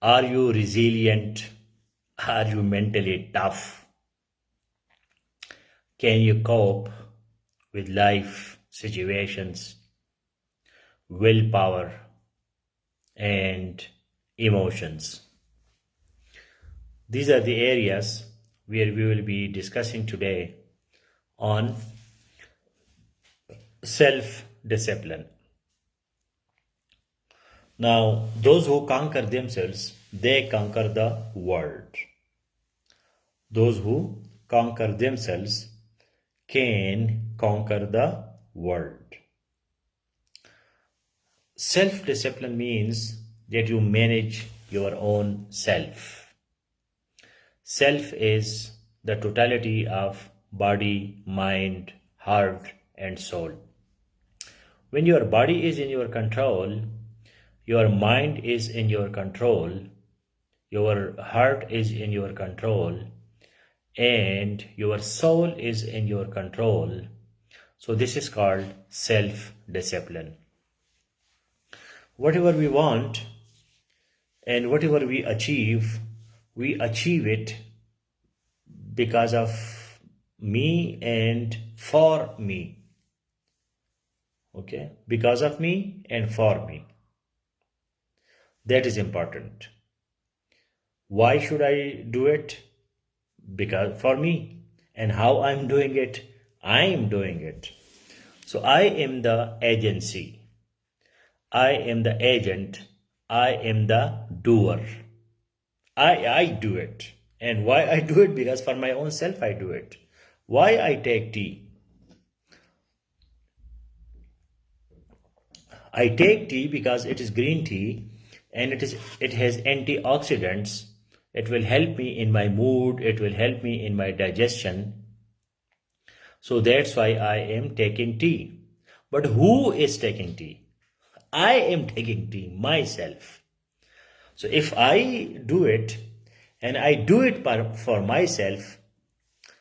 Are you resilient? Are you mentally tough? Can you cope with life situations, willpower, and emotions? These are the areas where we will be discussing today on self discipline. Now, those who conquer themselves, they conquer the world. Those who conquer themselves can conquer the world. Self discipline means that you manage your own self. Self is the totality of body, mind, heart, and soul. When your body is in your control, your mind is in your control, your heart is in your control, and your soul is in your control. So, this is called self discipline. Whatever we want and whatever we achieve it because of me and for me. Okay, because of me and for me. That is important. Why should I do it? Because for me. And how I'm doing it? I am doing it. So I am the agency. I am the agent. I am the doer. I do it. And why I do it? Because for my own self I do it. Why I take tea? I take tea because it is green tea and it has antioxidants. It will help me in my mood, it will help me in my digestion. So that's why I am taking tea. But who is taking tea? I am taking tea myself. So if I do it and I do it for myself,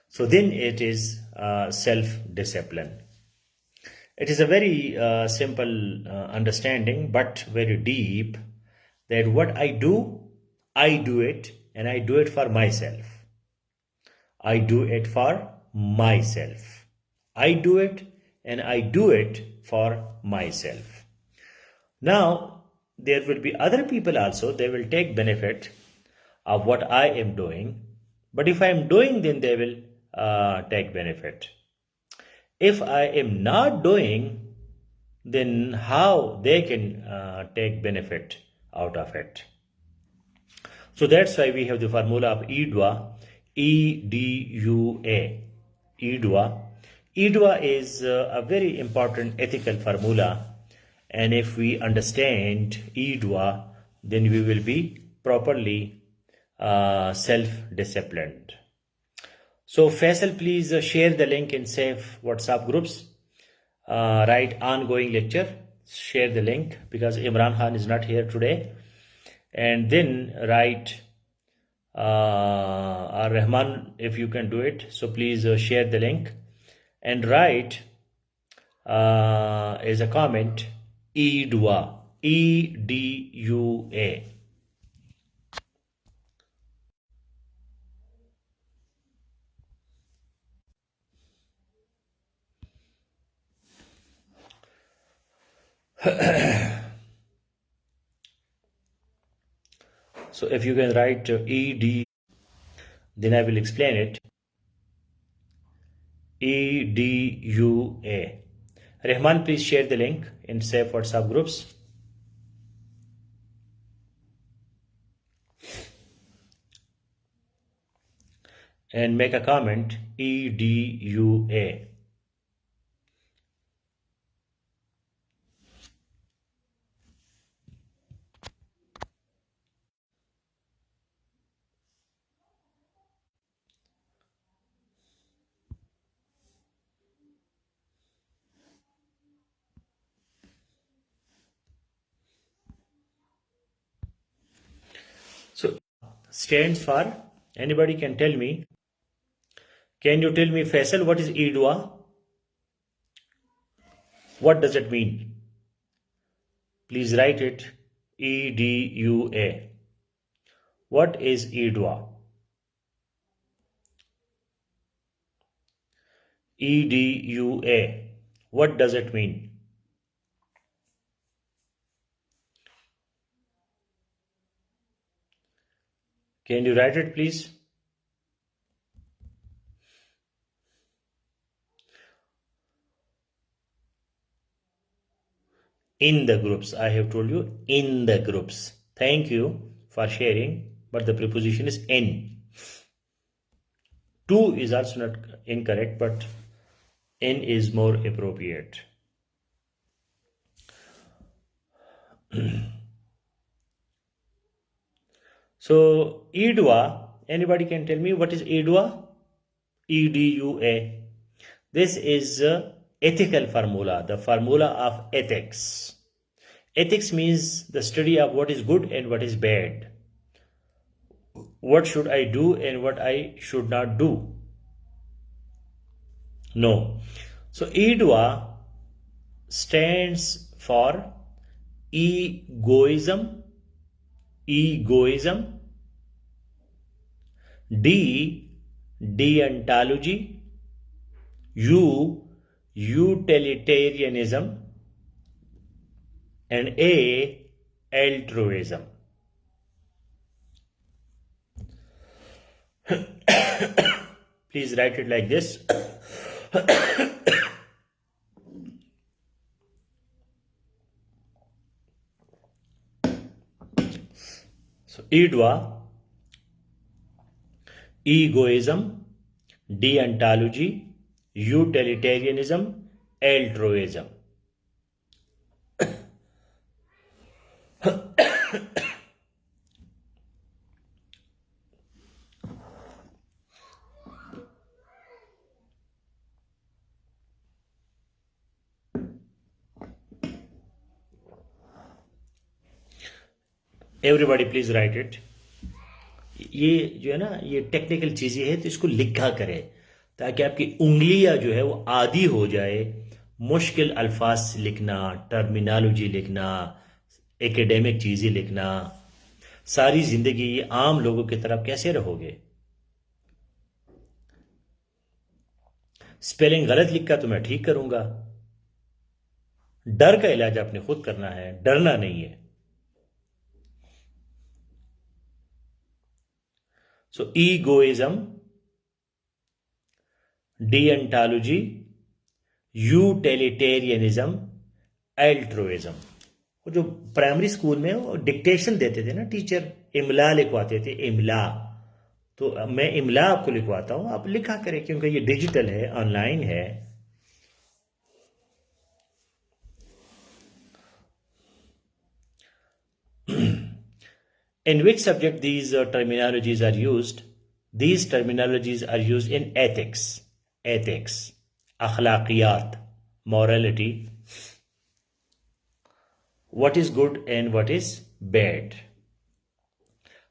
so then it is self-discipline. It is a very simple understanding, but very deep, that what I do it, and I do it for myself. I do it for myself. I do it and I do it for myself. Now, there will be other people also, they will take benefit of what I am doing. But if I am doing, then they will take benefit. If I am not doing, then how they can take benefit out of it? So that's why we have the formula of EDUA, EDUA. EDUA. EDUA is a very important ethical formula, and if we understand EDUA, then we will be properly self-disciplined. So Faisal, please share the link in safe WhatsApp groups. Write ongoing lecture, share the link because Imran Khan is not here today. And then write Rahman, if you can do it. So please share the link and write as a comment EDUA, EDUA. So if you can write ED, then I will explain it. EDUA. Rahman, please share the link in safe WhatsApp groups. And make a comment EDUA. So stands for, anybody can tell me. Can you tell me, Faisal, what is EDUA? What does it mean? Please write it EDUA. What is EDUA? EDUA. What does it mean? Can you write it, please? In the groups. I have told you in the groups. Thank you for sharing, but the preposition is in. To is also not incorrect, but in is more appropriate. So EDUA, anybody can tell me what is EDUA? EDUA. This is ethical formula, the formula of ethics. Ethics means the study of what is good and what is bad. What should I do and what I should not do? No. So EDUA stands for egoism, D, deontology, U, utilitarianism, and A, altruism. Please write it like this. So EDUA, egoism, deontology, utilitarianism, altruism. Everybody please right it. ये जो है ना, ये technical चीजें हैं, तो इसको लिखा करें ताकि आपकी उंगलियां जो है वो आदी हो जाए मुश्किल अल्फाज लिखना, टर्मिनोलॉजी लिखना, एकेडमिक चीजें लिखना. सारी जिंदगी ये आम लोगों की तरफ कैसे रहोगे? स्पेलिंग गलत लिखा तो मैं ठीक करूंगा. डर का इलाज आपने खुद करना है, डरना नहीं है. So egoism, deontology, utilitarianism, altruism. वो जो प्राइमरी स्कूल में वो डिक्टेशन देते थे ना टीचर, इमला लिखवाते थे, इमला. तो मैं इमला आपको लिखवाता हूं, आप लिखा करें क्योंकि ये डिजिटल है, ऑनलाइन है. In which subject these terminologies are used? These terminologies are used in ethics, akhlaqiyat, morality, what is good and what is bad.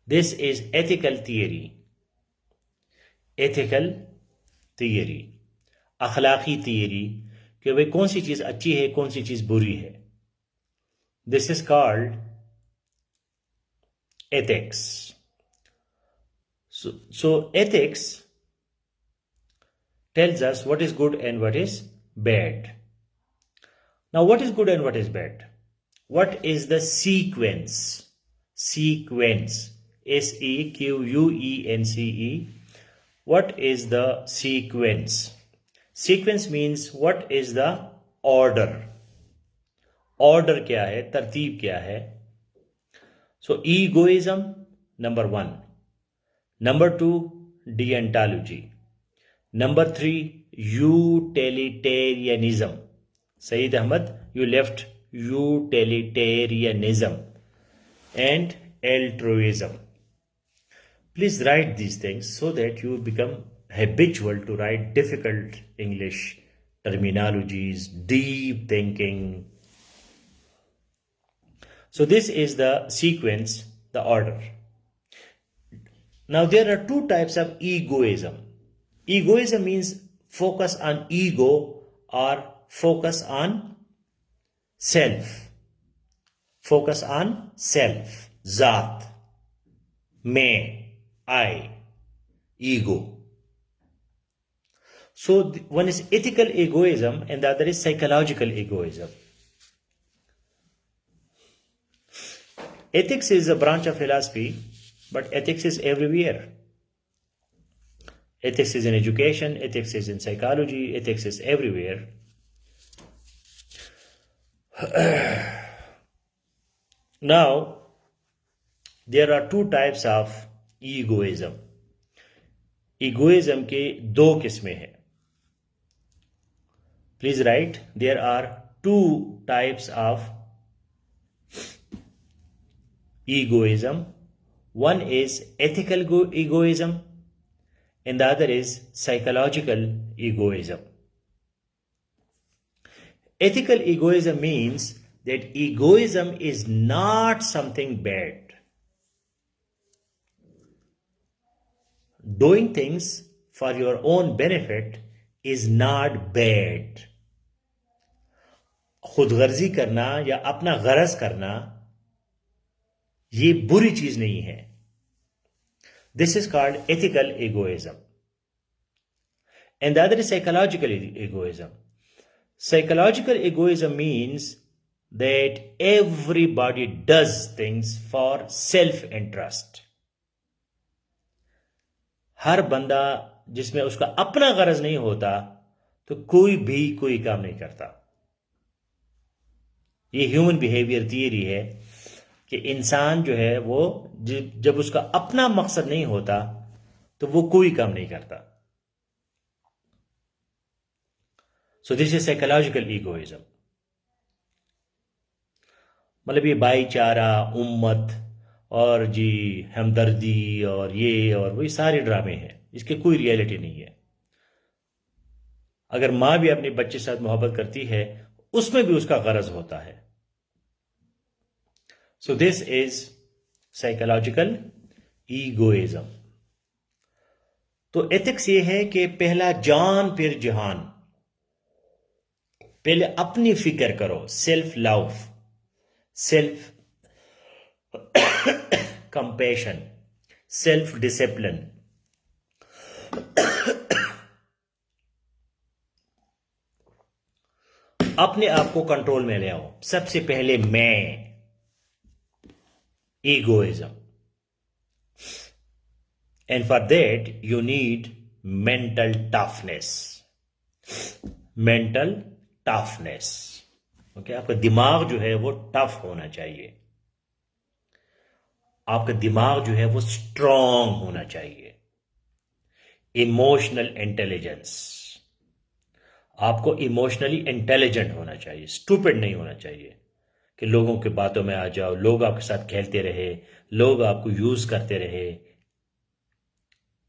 This is ethical theory, akhlaqi theory, कि भाई कौन सी चीज अच्छी है, कौन सी चीज बुरी है. This is called ethics. So ethics tells us what is good and what is bad. Now what is good and what is bad? What is the sequence? SEQUENCE. What is the sequence? Sequence means what is the order. Order क्या है, तरतीब क्या है. So egoism, number 1. Number 2, deontology. Number 3, utilitarianism. Saeed Ahmad, you left utilitarianism. And altruism. Please write these things so that you become habitual to write difficult English terminologies, deep thinking. So this is the sequence, the order. Now there are two types of egoism. Egoism means focus on ego or focus on self. Focus on self, zat, मैं, I, ego. So one is ethical egoism and the other is psychological egoism. Ethics is a branch of philosophy, but ethics is everywhere. Ethics is in education, ethics is in psychology, ethics is everywhere. Now, there are two types of egoism. Egoism के दो किस्में हैं. Please write, there are two types of egoism. One is ethical egoism and the other is psychological egoism. Ethical egoism means that egoism is not something bad. Doing things for your own benefit is not bad. खुदगर्जी करना या अपना गरज करना ये बुरी चीज नहीं है. This is called ethical egoism. And the other is psychological egoism. Psychological egoism means that everybody does things for self-interest. हर बंदा जिसमें उसका अपना गरज नहीं होता तो कोई भी कोई काम नहीं करता. ये ह्यूमन बिहेवियर थियरी है कि इंसान जो है वो जब उसका अपना मकसद नहीं होता तो वो कोई काम नहीं करता. So this is psychological egoism. मतलब ये भाईचारा, उम्मत और जी हमदर्दी और ये और वही सारे ड्रामे हैं, इसके कोई रियलिटी नहीं है. अगर मां भी अपने बच्चे के साथ मोहब्बत करती है उसमें भी उसका गरज होता है. So this is psychological egoism. तो एथिक्स ये है कि पहला जान फिर जहान. पहले अपनी फिक्र करो, self love, self compassion, self discipline. अपने आप को कंट्रोल में ले आओ. सबसे पहले मैं, egoism. And for that you need mental toughness. Mental toughness. Okay, आपका दिमाग जो है वो टफ होना चाहिए. आपका दिमाग जो है वो स्ट्रांग होना चाहिए. Emotional intelligence. आपको इमोशनली इंटेलिजेंट होना चाहिए. स्टूपिड नहीं होना चाहिए कि लोगों की बातों में आ जाओ, लोग आपके साथ खेलते रहे, लोग आपको यूज करते रहे.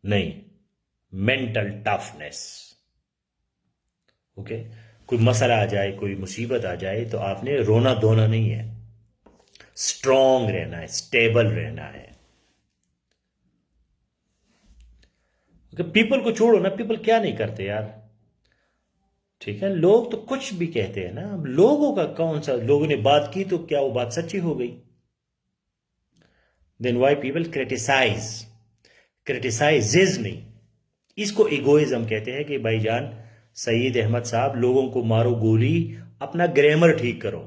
नहीं, मेंटल टफनेस. ओके, कोई मसला आ जाए, कोई मुसीबत आ जाए तो आपने रोना धोना नहीं है. स्ट्रांग रहना है, स्टेबल रहना है. ओके, पीपल को छोड़ो ना, पीपल क्या नहीं करते यार. ठीक है, लोग तो कुछ भी कहते हैं ना. अब लोगों का कौन सा, लोगों ने बात की तो क्या वो बात सच्ची हो गई. Then why people criticise. Criticises नहीं, इसको इगोइज्म कहते हैं कि भाईजान सईद अहमद साहब लोगों को मारो गोली, अपना ग्रामर ठीक करो.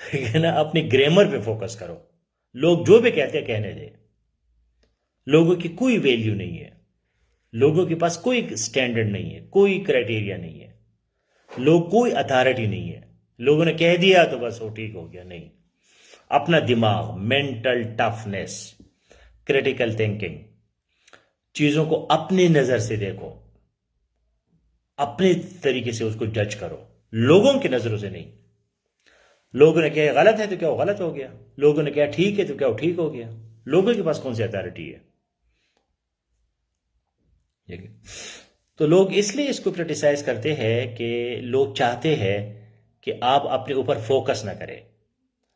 ठीक है ना, अपने ग्रामर पे फोकस करो. लोग जो भी कहते हैं कहने दे. लोगों की कोई वैल्यू नहीं है. लोगों के पास कोई स्टैंडर्ड नहीं है, कोई क्राइटेरिया नहीं है. लोग कोई अथॉरिटी नहीं है. लोगों ने कह दिया तो बस वो ठीक हो गया. नहीं, अपना दिमाग, मेंटल टफनेस, क्रिटिकल थिंकिंग. चीजों को अपनी नजर से देखो, अपने तरीके से उसको जज करो, लोगों की नजरों से नहीं. लोगों ने कहा गलत है तो क्या वो गलत हो गया. लोगों ने कहा ठीक है तो क्या वो ठीक हो गया. लोगों के पास कौन सी अथॉरिटी है. तो लोग इसलिए इसको क्रिटिसाइज करते हैं कि लोग चाहते हैं कि आप अपने ऊपर फोकस ना करें,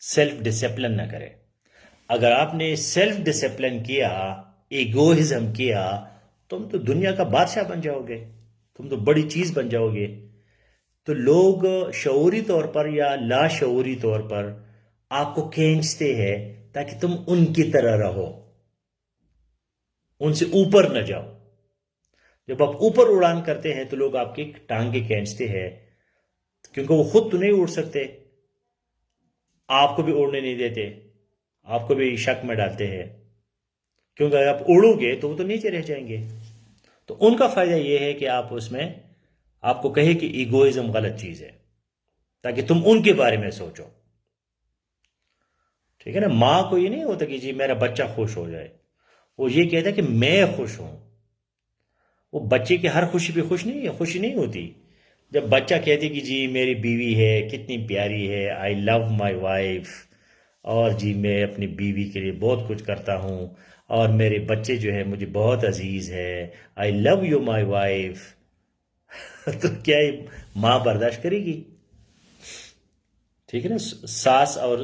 सेल्फ डिसिप्लिन ना करें. अगर आपने सेल्फ डिसिप्लिन किया, इगोइज्म किया, तुम तो दुनिया का बादशाह बन जाओगे. तुम तो बड़ी चीज बन जाओगे. तो लोग शऊरी तौर पर या लाशऊरी तौर पर आपको खींचते हैं ताकि तुम उनकी तरह रहो, उनसे ऊपर न जाओ। जब आप ऊपर उड़ान करते हैं तो लोग आपकी टांगे खींचते हैं, क्योंकि वो खुद तो नहीं उड़ सकते, आपको भी उड़ने नहीं देते, आपको भी शक में डालते हैं, क्योंकि अगर आप उड़ोगे तो वो तो नीचे रह जाएंगे। तो उनका फायदा यह है कि आप उसमें आपको कहे कि ईगोइज्म गलत चीज है, ताकि तुम उनके बारे में सोचो। ठीक है ना। मां को ये नहीं होता कि जी मेरा बच्चा खुश हो जाए, वो ये कहता है कि मैं खुश हूं। वो बच्चे की हर खुशी पे खुशी नहीं होती। जब बच्चा कहते कि जी मेरी बीवी है कितनी प्यारी है, आई लव माई वाइफ, और जी मैं अपनी बीवी के लिए बहुत कुछ करता हूँ, और मेरे बच्चे जो है मुझे बहुत अजीज है, I love you my wife. तो क्या ये माँ बर्दाश्त करेगी? ठीक है ना। सास और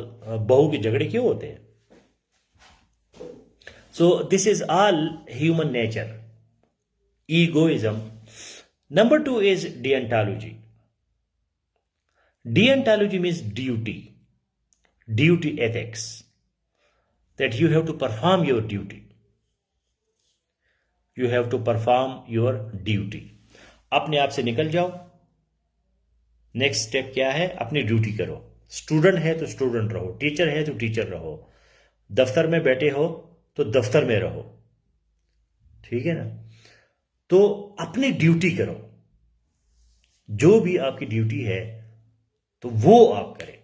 बहू के झगड़े क्यों होते हैं? So this is all human nature, egoism. Number two is deontology. Deontology means duty ethics, that you have to perform your duty. You have to perform your duty. अपने आप से निकल जाओ। नेक्स्ट स्टेप क्या है? अपनी ड्यूटी करो। Student है तो स्टूडेंट रहो, टीचर है तो टीचर रहो, दफ्तर में बैठे हो तो दफ्तर में रहो। ठीक है ना। तो अपनी ड्यूटी करो, जो भी आपकी ड्यूटी है तो वो आप करें।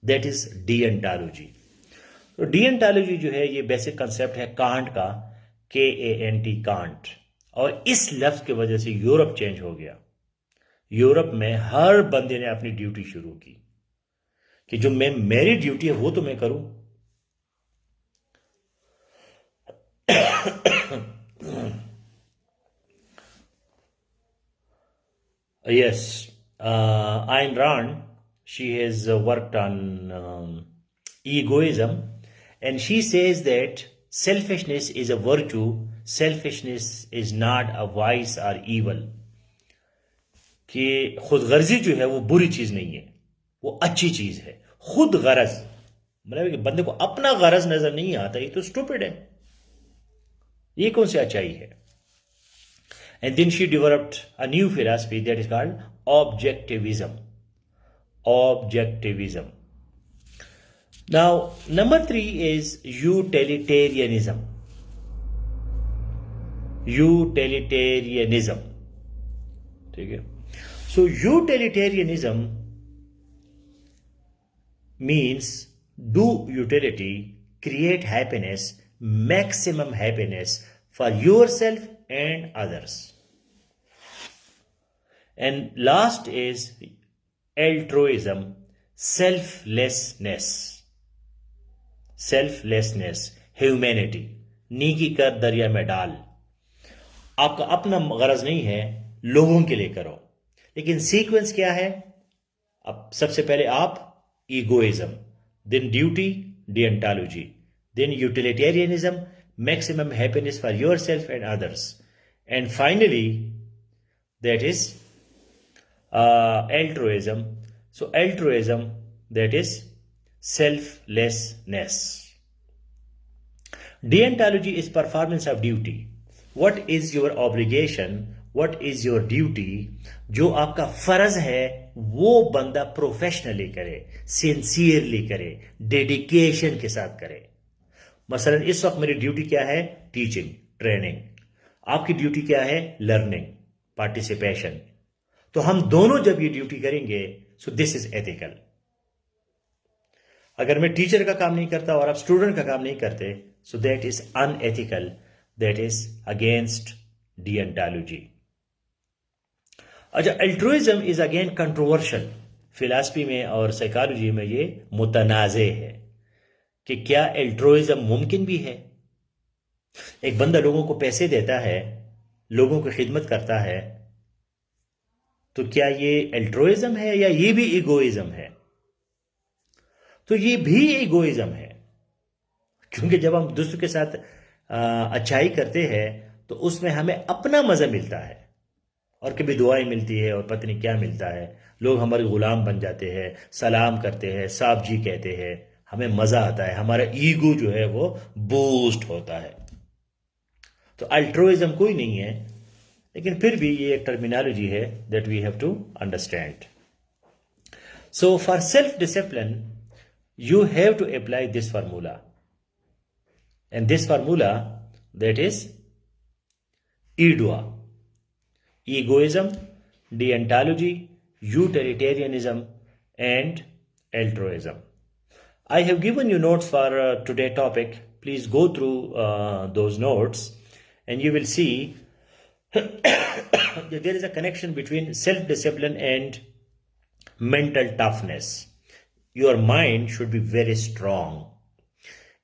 That is deontology. तो डिएंटोलॉजी जो है ये बेसिक कंसेप्ट है कांट का, KANT, कांट। और इस लफ्ज की वजह से यूरोप चेंज हो गया। यूरोप में हर बंदे ने अपनी ड्यूटी शुरू की कि जो मेरी ड्यूटी है वो तो मैं करूं। Yes, Ayn Rand, she has worked on egoism, and she says that selfishness is a virtue, selfishness is not a vice or evil. कि खुदगर्जी जो है वो बुरी चीज नहीं है, वो अच्छी चीज है। खुद गरज मतलब कि बंदे को अपना गरज नजर नहीं आता, ये तो स्टूपिड है, ये कौन सी अच्छाई है? And then she developed a new philosophy that is called objectivism. Objectivism. Now, number three is utilitarianism. Utilitarianism. ठीक है। So utilitarianism means do utility, create happiness, maximum happiness for yourself and others. And last is altruism, selflessness, humanity. नीकी कर दरिया में डाल। आपका अपना गरज नहीं है, लोगों के लिए करो। लेकिन सीक्वेंस क्या है? अब सबसे पहले आप egoism, then duty, deontology, then utilitarianism, maximum happiness for yourself and others, and finally that is altruism. So altruism, that is selflessness. Deontology is performance of duty. What is your obligation, what is your duty? जो आपका फर्ज है वो बंदा professionally करे, sincerely करे, dedication के साथ करे। मसलन इस वक्त मेरी ड्यूटी क्या है? Teaching, training. आपकी ड्यूटी क्या है? Learning, participation. तो हम दोनों जब ये ड्यूटी करेंगे, सो दिस इज एथिकल। अगर मैं टीचर का काम नहीं करता और आप स्टूडेंट का काम नहीं करते, so that is unethical, that is against deontology. अच्छा, altruism is again controversial. Philosophy में और साइकोलॉजी में ये मुतनाज़े है कि क्या अल्ट्रुइज्म मुमकिन भी है। एक बंदा लोगों को पैसे देता है, लोगों की खिदमत करता है, तो क्या ये अल्ट्रुइज्म है या ये भी ईगोइज्म है? तो ये भी ईगोइज्म है, क्योंकि जब हम दूसरों के साथ अच्छाई करते हैं तो उसमें हमें अपना मजा मिलता है और कभी दुआएं मिलती है और पता नहीं क्या मिलता है, लोग हमारे गुलाम बन जाते हैं, सलाम करते हैं, साहब जी कहते हैं, हमें मज़ा आता है, हमारा ईगो जो है वो बूस्ट होता है। तो अल्ट्रुइज्म कोई नहीं है, लेकिन फिर भी ये एक टर्मिनोलॉजी है that we have to understand. So for self discipline you have to apply this formula, and this formula, that is EDUA: egoism, deontology, utilitarianism, and altruism. I have given you notes for today's topic. Please go through those notes and you will see that there is a connection between self-discipline and mental toughness. Your mind should be very strong,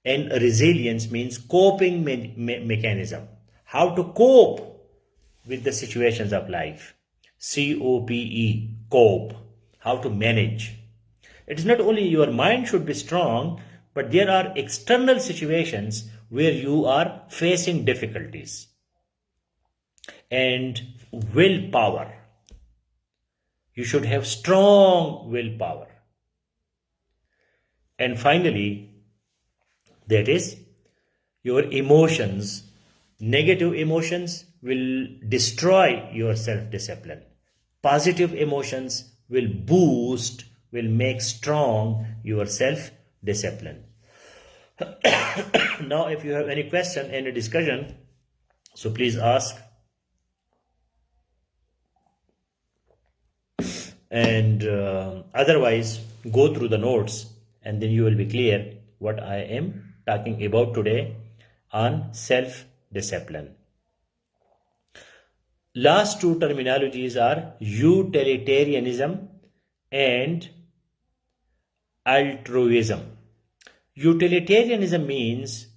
and resilience means coping mechanism, how to cope with the situations of life. COPE, cope, how to manage. It is not only your mind should be strong, but there are external situations where you are facing difficulties, and willpower. You should have strong willpower. And finally, that is your emotions. Negative emotions will destroy your self-discipline. Positive emotions will boost, will make strong your self-discipline. Now, if you have any question, any discussion, so please ask. And otherwise, go through the notes and then you will be clear what I am talking about today on self-discipline. Last two terminologies are utilitarianism and altruism. Utilitarianism means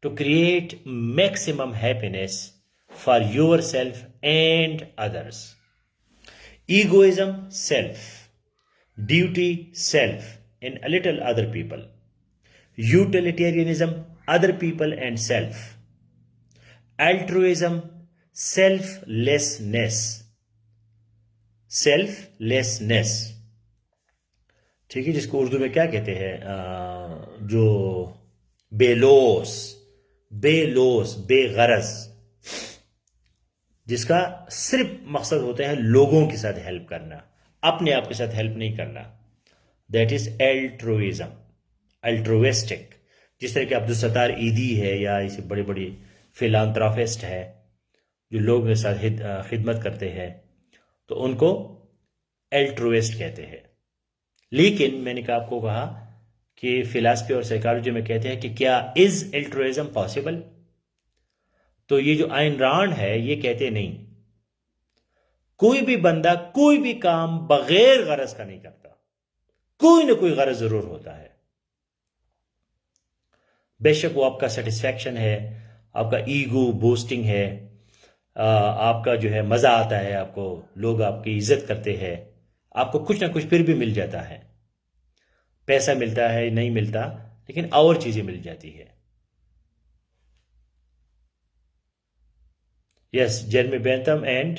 to create maximum happiness for yourself and others. Egoism, self. Duty, self, and a little other people. Utilitarianism, other people and self. Altruism, selflessness. Selflessness. ठीक है, जिसको उर्दू में क्या कहते हैं, जो बेगरज, जिसका सिर्फ मकसद होता है लोगों के साथ हेल्प करना, अपने आप के साथ हेल्प नहीं करना. That is altruism, altruistic. जिस तरह के अब्दुल सत्तार ईदी है या ऐसे बड़े बड़े फिलांथ्रोपिस्ट है जो लोगों के साथ खिदमत करते हैं, तो उनको एल्ट्रुइस्ट कहते हैं. लेकिन मैंने आपको कहा कि फिलॉसफी और साइकोलॉजी में कहते हैं कि क्या इज एल्ट्रुइज्म पॉसिबल? तो ये जो आइन रांड है ये कहते नहीं, कोई भी बंदा कोई भी काम बगैर गरज का नहीं करता, कोई ना कोई गरज जरूर होता है. बेशक वो आपका सेटिस्फैक्शन है, आपका ईगो बूस्टिंग है, आपका जो है मजा आता है, आपको लोग आपकी इज्जत करते हैं, आपको कुछ ना कुछ फिर भी मिल जाता है, पैसा मिलता है नहीं मिलता, लेकिन और चीजें मिल जाती है. Yes, Jeremy Bentham and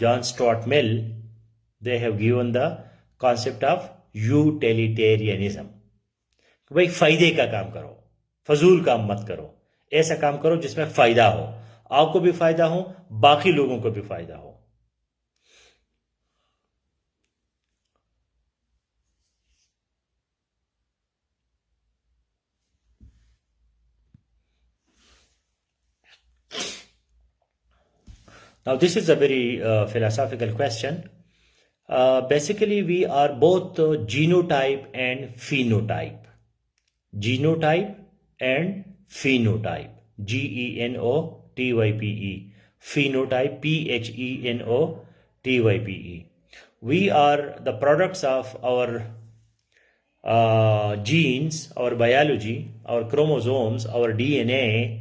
John Stuart Mill, they have given the concept of utilitarianism. भाई फायदे का काम करो, फजूल काम मत करो, ऐसा काम करो जिसमें फायदा हो, आपको भी फायदा हो, बाकी लोगों को भी फायदा हो. Now, this is a very philosophical question. Basically, we are both genotype and phenotype. Genotype and phenotype. Genotype. Phenotype, Phenotype. We are the products of our genes, our biology, our chromosomes, our DNA,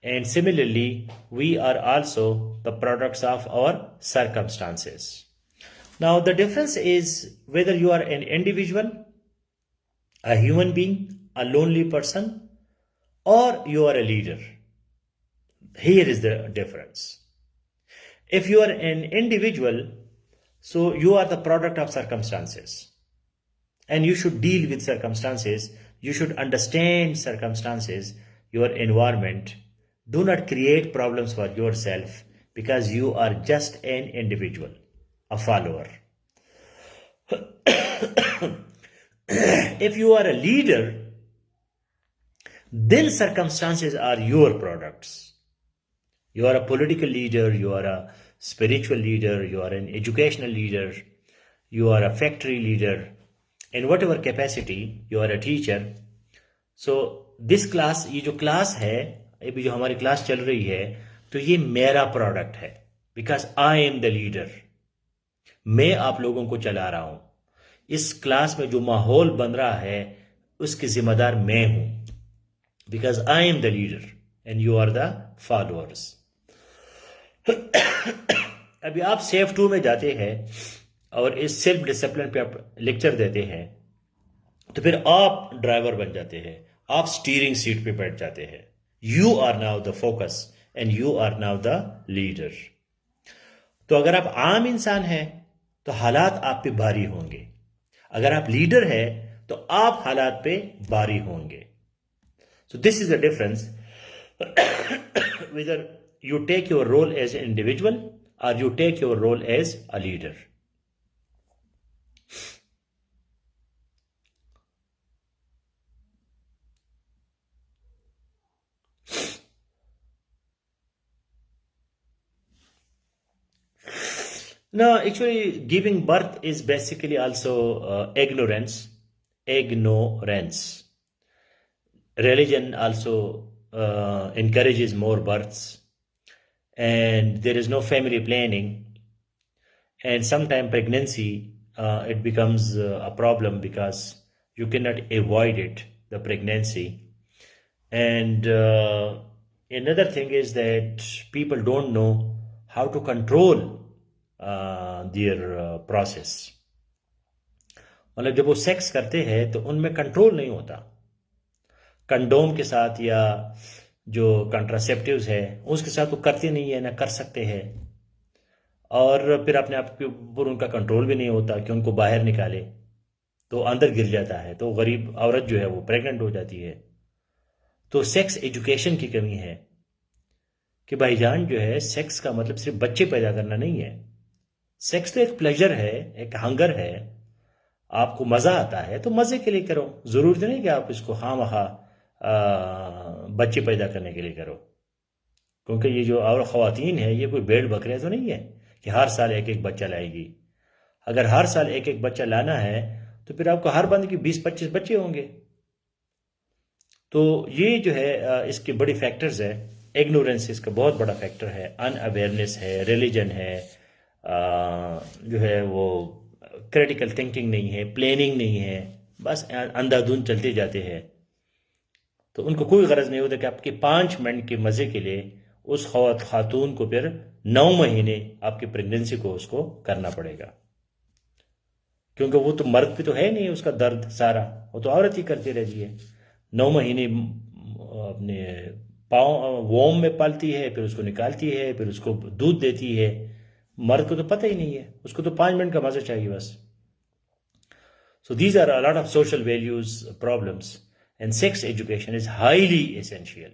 and similarly, we are also the products of our circumstances. Now, the difference is whether you are an individual, a human being, a lonely person, or you are a leader. Here is the difference. If you are an individual, so you are the product of circumstances. And you should deal with circumstances. You should understand circumstances, your environment. Do not create problems for yourself because you are just an individual, a follower. If you are a leader, then circumstances are your products. You are a political leader, you are a spiritual leader, you are an educational leader, you are a factory leader. In whatever capacity, you are a teacher. So this class, ये जो class है, अभी जो हमारी class चल रही है, तो ये मेरा प्रोडक्ट है, because I am the leader. मैं आप लोगों को चला रहा हूं. इस क्लास में जो माहौल बन रहा है उसकी जिम्मेदार मैं हूं, because I am the leader and you are the followers. अभी आप सेफ 2 में जाते हैं और इस सेल्फ डिसिप्लिन पे आप लेक्चर देते हैं, तो फिर आप ड्राइवर बन जाते हैं, आप स्टीयरिंग सीट पे बैठ जाते हैं. You are now the focus and you are now the leader. तो अगर आप आम इंसान हैं तो हालात आप पे भारी होंगे. अगर आप लीडर हैं तो आप हालात पे भारी होंगे. So this is the difference whether you take your role as an individual or you take your role as a leader. No, actually, giving birth is basically also ignorance. Ignorance. Religion also encourages more births, and there is no family planning. And sometimes pregnancy it becomes a problem because you cannot avoid it, the pregnancy. And another thing is that people don't know how to control their process. मतलब जब वो sex करते हैं तो उनमें control नहीं होता. Condom के साथ या जो कंट्रासेप्टिव्स है उसके साथ वो करते नहीं है, ना कर सकते हैं. और फिर अपने आप के ऊपर उनका कंट्रोल भी नहीं होता कि उनको बाहर निकाले तो अंदर गिर जाता है, तो गरीब औरत जो है वो प्रेग्नेंट हो जाती है. तो सेक्स एजुकेशन की कमी है कि भाईजान जो है सेक्स का मतलब सिर्फ बच्चे पैदा करना नहीं है. सेक्स तो एक प्लेजर है, एक हंगर है. आपको मज़ा आता है तो मज़े के लिए करो. ज़रूरत नहीं कि आप इसको हाँ वहाँ बच्चे पैदा करने के लिए करो. क्योंकि ये जो और ख़वातीन है ये कोई भेड़ बकरियाँ तो नहीं है कि हर साल एक एक बच्चा लाएगी. अगर हर साल एक एक बच्चा लाना है तो फिर आपको हर बंद की 20-25 बच्चे होंगे. तो ये जो है इसके बड़ी फैक्टर्स है. इग्नोरेंस इसका बहुत बड़ा फैक्टर है, अनअवेयरनेस है, रिलीजन है, जो है वो क्रिटिकल थिंकिंग नहीं है, प्लानिंग नहीं है, बस अंधाधुंध चलते जाते हैं. तो उनको कोई गरज नहीं होता कि आपके 5 मिनट के मज़े के लिए उस खातून को फिर 9 महीने आपकी प्रेगनेंसी को उसको करना पड़ेगा. क्योंकि वो तो मर्द पे तो है नहीं उसका दर्द सारा, वो तो औरत ही करती रहती है. 9 महीने अपने पाँव वोम में पालती है, फिर उसको निकालती है, फिर उसको दूध देती है. मर्द को तो पता ही नहीं है, उसको तो 5 मिनट का मजा चाहिए बस. So these are a lot of social values problems, and sex education is highly essential.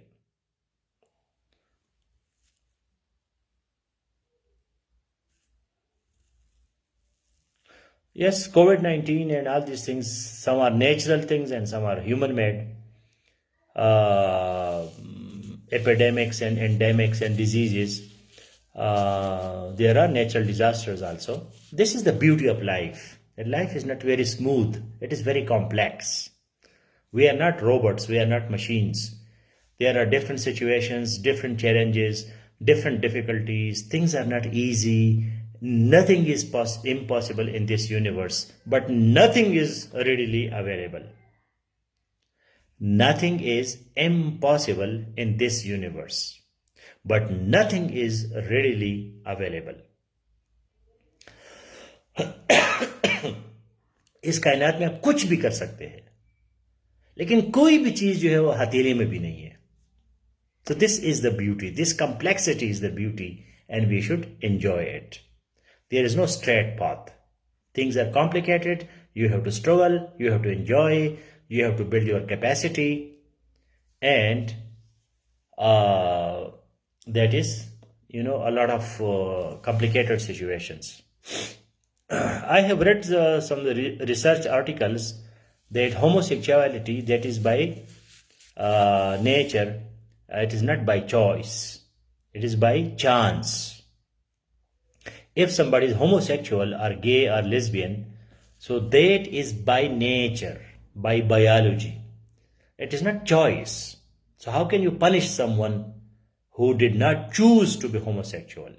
Yes, COVID-19 and all these things, some are natural things and some are human-made. Epidemics and endemics and diseases. There are natural disasters also. This is the beauty of life. That life is not very smooth. It is very complex. We are not robots. We are not machines. There are different situations, different challenges, different difficulties. Things are not easy. Nothing is impossible in this universe. But nothing is readily available. Nothing is impossible in this universe. But nothing is readily available. इस कायनात में आप कुछ भी कर सकते हैं, लेकिन कोई भी चीज जो है वो हथेली में भी नहीं है. So this is the beauty. This complexity is the beauty, and we should enjoy it. There is no straight path. Things are complicated. You have to struggle, you have to enjoy, you have to build your capacity, and that is, a lot of complicated situations. I have read some research articles that homosexuality, that is by nature, it is not by choice, it is by chance. If somebody is homosexual or gay or lesbian, so that is by nature, by biology. It is not choice. So how can you punish someone who did not choose to be homosexual?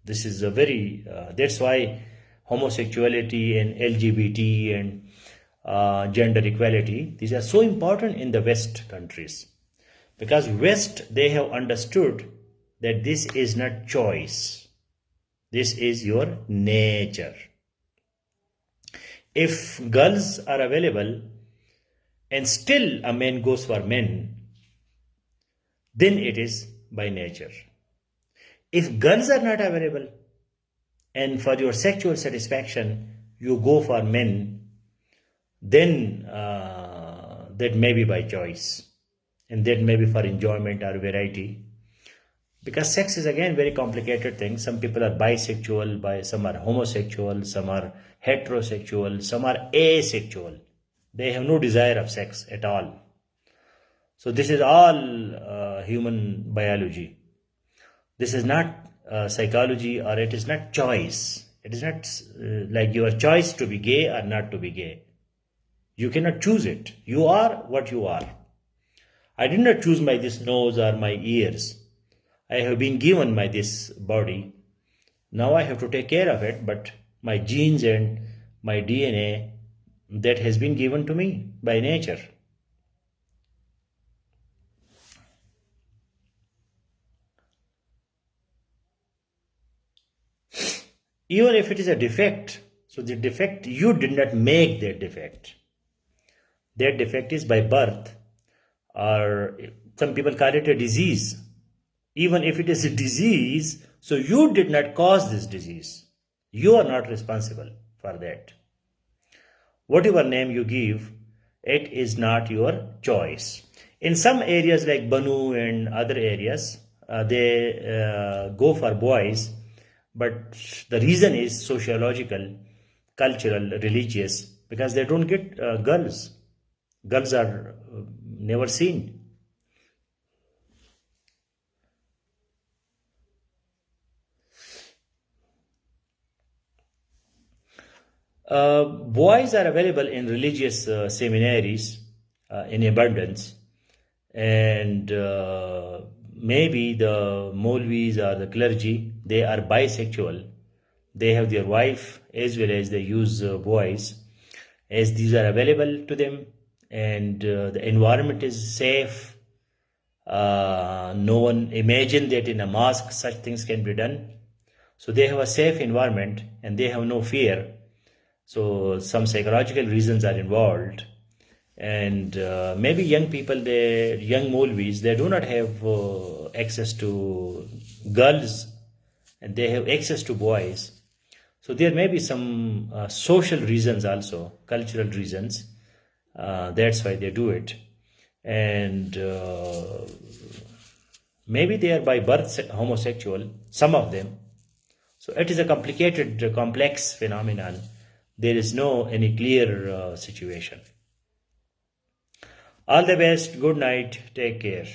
This is a very, that's why homosexuality and LGBT and gender equality, these are so important in the West countries. Because West, they have understood that this is not choice. This is your nature. If girls are available and still a man goes for men, then it is by nature. If girls are not available and for your sexual satisfaction you go for men, then that may be by choice, and that may be for enjoyment or variety. Because sex is again very complicated thing. Some people are bisexual, some are homosexual, some are heterosexual, some are asexual. They have no desire of sex at all. So this is all human biology. This is not psychology, or it is not choice. It is not like your choice to be gay or not to be gay. You cannot choose it. You are what you are. I did not choose my this nose or my ears. I have been given by this body. Now I have to take care of it, but my genes and my DNA, that has been given to me by nature. Even if it is a defect, so the defect, you did not make that defect. That defect is by birth, or some people call it a disease. Even if it is a disease, so you did not cause this disease. You are not responsible for that. Whatever name you give, it is not your choice. In some areas like Banu and other areas, they go for boys, but the reason is sociological, cultural, religious, because they don't get girls. Girls are never seen. Boys are available in religious seminaries in abundance, and maybe the Maulvis or the clergy, they are bisexual. They have their wife as well as they use boys, as these are available to them, and the environment is safe. No one imagine that in a mosque such things can be done. So they have a safe environment and they have no fear. So some psychological reasons are involved, and maybe young people, young Maulvis, they do not have access to girls, and they have access to boys. So there may be some social reasons also, cultural reasons. That's why they do it, and maybe they are by birth homosexual. Some of them. So it is a complicated, complex phenomenon. There is no any clear situation. All the best. Good night. Take care.